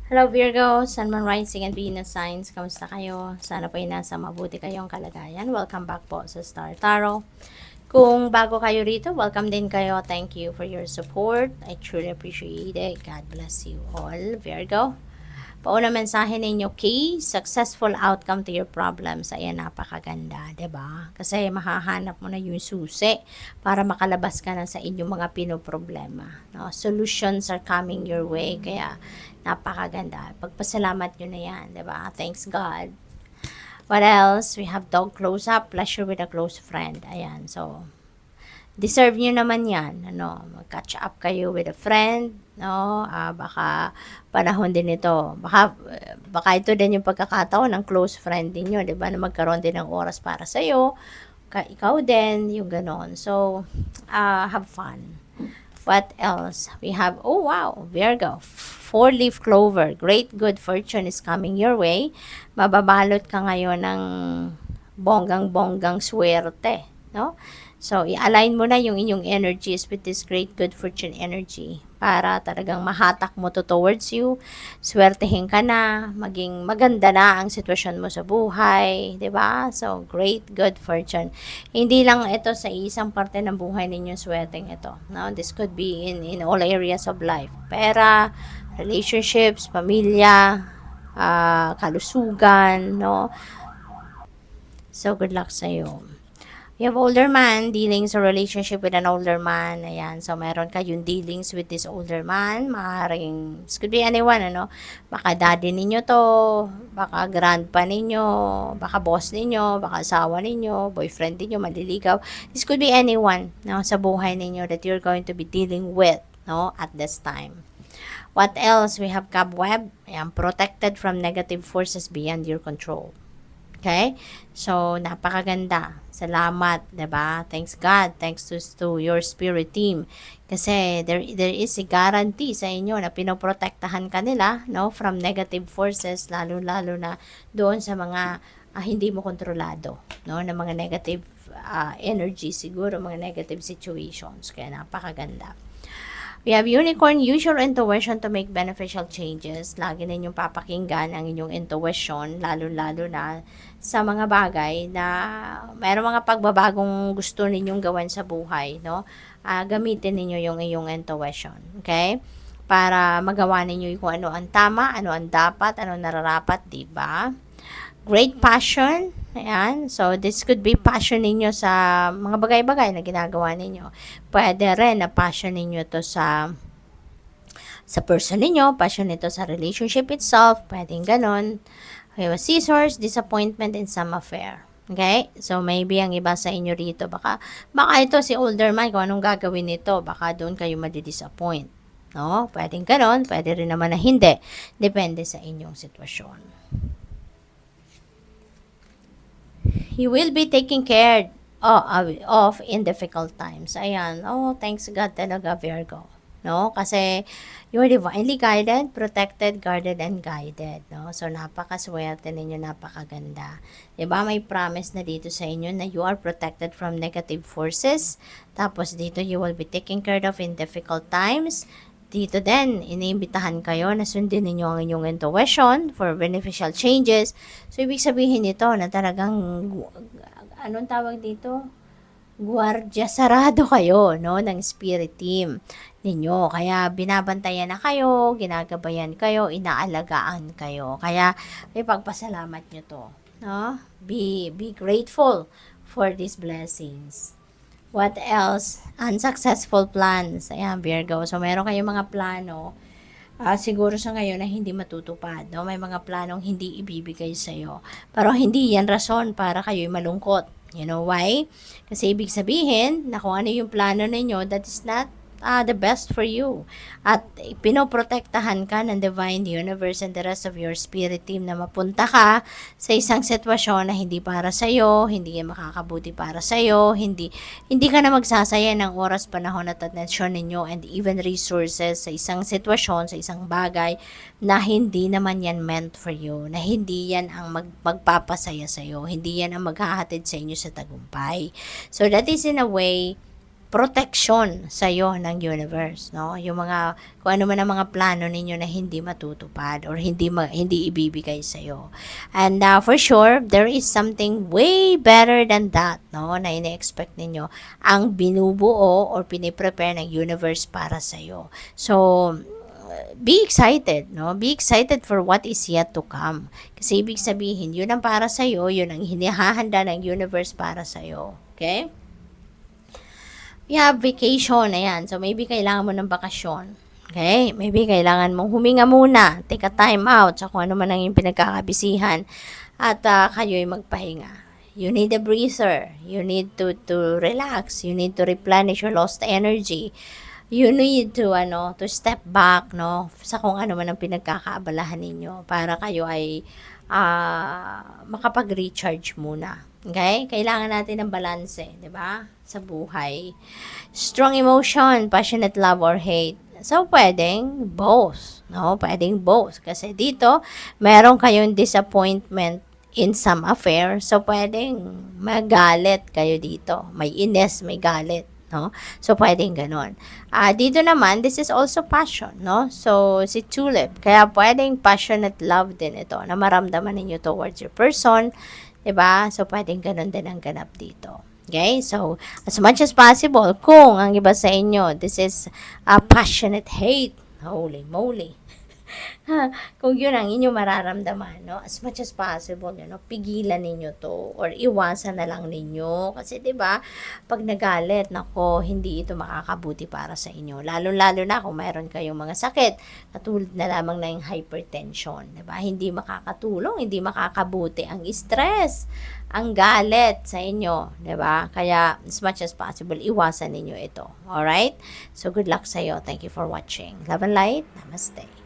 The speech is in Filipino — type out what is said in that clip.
Hello Virgo, Sun, Moon, Rising and Venus signs. Kamusta kayo? Sana po ay nasa mabuti kayong kalagayan. Welcome back po sa Star Tarot. Kung bago kayo rito, welcome din kayo. Thank you for your support. I truly appreciate it. God bless you all, Virgo. Pauna mensahe ninyo, key, successful outcome to your problems. Ayan, napakaganda, 'di ba? Kasi mahahanap mo na yung susi para makalabas ka na sa inyong mga pinoproblema. No? Solutions are coming your way, kaya napakaganda. Pagpasalamat nyo na yan, 'di ba? Thanks God. What else? We have dog close up, pleasure with a close friend. Ayan, so deserve nyo naman yan, mag-catch up kayo with a friend, baka panahon din ito, baka ito din yung pagkakataon ng close friend din nyo, di ba, na magkaroon din ng oras para sa'yo, ikaw din, yung ganon, so, have fun. What else? We have, oh wow, Virgo, 4-leaf clover, great good fortune is coming your way, mababalot ka ngayon ng bonggang-bonggang swerte, no? So, i-align mo na yung inyong energies with this great good fortune energy para talagang mahatak mo to towards you, swertehin ka na, maging maganda na ang sitwasyon mo sa buhay, 'di ba? So, great good fortune. Hindi lang ito sa isang parte ng buhay ninyo swerteng ito, no? This could be in all areas of life. Pera, relationships, pamilya, kalusugan, no? So, good luck sa iyo. You have older man, dealings or relationship with an older man. Ayan. So, meron kayong dealings with this older man. Maaaring, this could be anyone, Baka daddy ninyo to, baka grandpa ninyo, baka boss ninyo, baka asawa ninyo, boyfriend ninyo, maliligaw. This could be anyone, sa buhay ninyo that you're going to be dealing with, at this time. What else? We have cobweb. Ayan, protected from negative forces beyond your control. Okay? So, napakaganda. Salamat, 'di ba? Thanks God. Thanks to your spirit team. Kasi there is a guarantee sa inyo na pinoprotektahan ka nila, from negative forces, lalo-lalo na doon sa mga hindi mo kontrolado, na mga negative energy siguro, mga negative situations. Kaya napakaganda. We have unicorn, use your intuition to make beneficial changes. Lagi ninyong papakinggan ang inyong intuition, lalo-lalo na sa mga bagay na mayroong mga pagbabagong gusto ninyong gawin sa buhay, gamitin ninyo yung iyong intuition, okay? Para magawa ninyo kung ano ang tama, ano ang dapat, ano nararapat, di ba? Great passion. Ayan. So, this could be passion ninyo sa mga bagay-bagay na ginagawa ninyo. Pwede rin na passion ninyo to sa person ninyo, passion nito sa relationship itself, pwedeng ganon. Okay, scissors, disappointment in some affair. Okay? So, maybe ang iba sa inyo rito, baka ito si older man, kung anong gagawin nito, baka doon kayo madidisappoint. No? Pwedeng ganon, pwede rin naman na hindi. Depende sa inyong sitwasyon. You will be taken care of in difficult times. Ayan. Oh, thanks God talaga, Virgo. No? Kasi you're divinely guided, protected, guarded, and guided. No? So, napakaswerte ninyo, napakaganda. Diba? May promise na dito sa inyo na you are protected from negative forces. Tapos dito, you will be taken care of in difficult times. Dito din, iniimbitahan kayo na sundin ninyo ang inyong intuition for beneficial changes. So, ibig sabihin nito na talagang, anong tawag dito? Guardia sarado kayo, ng spirit team ninyo. Kaya, binabantayan na kayo, ginagabayan kayo, inaalagaan kayo. Kaya, ipagpasalamat nyo to. No? Be grateful for these blessings. What else? Unsuccessful plans. Ayan, Virgo. So, meron kayong mga plano, siguro sa ngayon na hindi matutupad. No? May mga planong hindi ibibigay sa'yo. Pero hindi yan rason para kayo'y malungkot. You know why? Kasi ibig sabihin na kung ano yung plano ninyo, that is not the best for you. At pinoprotektahan ka ng divine universe and the rest of your spirit team na mapunta ka sa isang sitwasyon na hindi para sa'yo, hindi makakabuti para sa'yo, hindi ka na magsasaya ng oras, panahon at atensyon ninyo and even resources sa isang sitwasyon, sa isang bagay na hindi naman yan meant for you, na hindi yan ang magpapasaya sa'yo, hindi yan ang maghahatid sa inyo sa tagumpay. So that is in a way protection sa'yo ng universe, no? Yung mga, kung ano man ang mga plano ninyo na hindi matutupad or hindi ibibigay sa'yo. And for sure, there is something way better than that, no? Na ine-expect ninyo ang binubuo or piniprepare ng universe para sa'yo. So, be excited, no? Be excited for what is yet to come. Kasi ibig sabihin, yun ang para sa'yo, yun ang hinihahanda ng universe para sa'yo. Okay? You have vacation, ayan. So, maybe kailangan mo ng bakasyon. Okay? Maybe kailangan mong huminga muna. Take a time out sa kung ano man ang yung pinagkakabisihan. At kayo'y magpahinga. You need a breather. You need to relax. You need to replenish your lost energy. You need to step back, no, sa kung ano man ang pinagkakaabalahan ninyo para kayo ay makapag-recharge muna. Okay? Kailangan natin ng balanse, 'di ba? Sa buhay. Strong emotion, passionate love or hate. So, pwedeng both, no? Pwedeng both. Kasi dito, meron kayong disappointment in some affair. So, pwedeng magalit kayo dito. May ines, may galit. No? So, pwedeng ganun. Dito naman, this is also passion, no? So, si tulip. Kaya pwedeng passionate love din ito na maramdaman ninyo towards your person. Diba? So, pwedeng ganun din ang ganap dito. Okay? So, as much as possible, kung ang iba sa inyo, this is a passionate hate. Holy moly. Kung yun ang inyong mararamdaman, no, as much as possible, pigilan ninyo to or iwasan na lang ninyo kasi 'di ba, pag nagalit, nako, hindi ito makakabuti para sa inyo. Lalo-lalo na kung mayroon kayong mga sakit, katulad na lamang na yung hypertension, 'di ba? Hindi makakatulong, hindi makakabuti ang stress, ang galit sa inyo, 'di ba? Kaya as much as possible, iwasan ninyo ito. All right? So good luck sa iyo. Thank you for watching. Love and light. Namaste.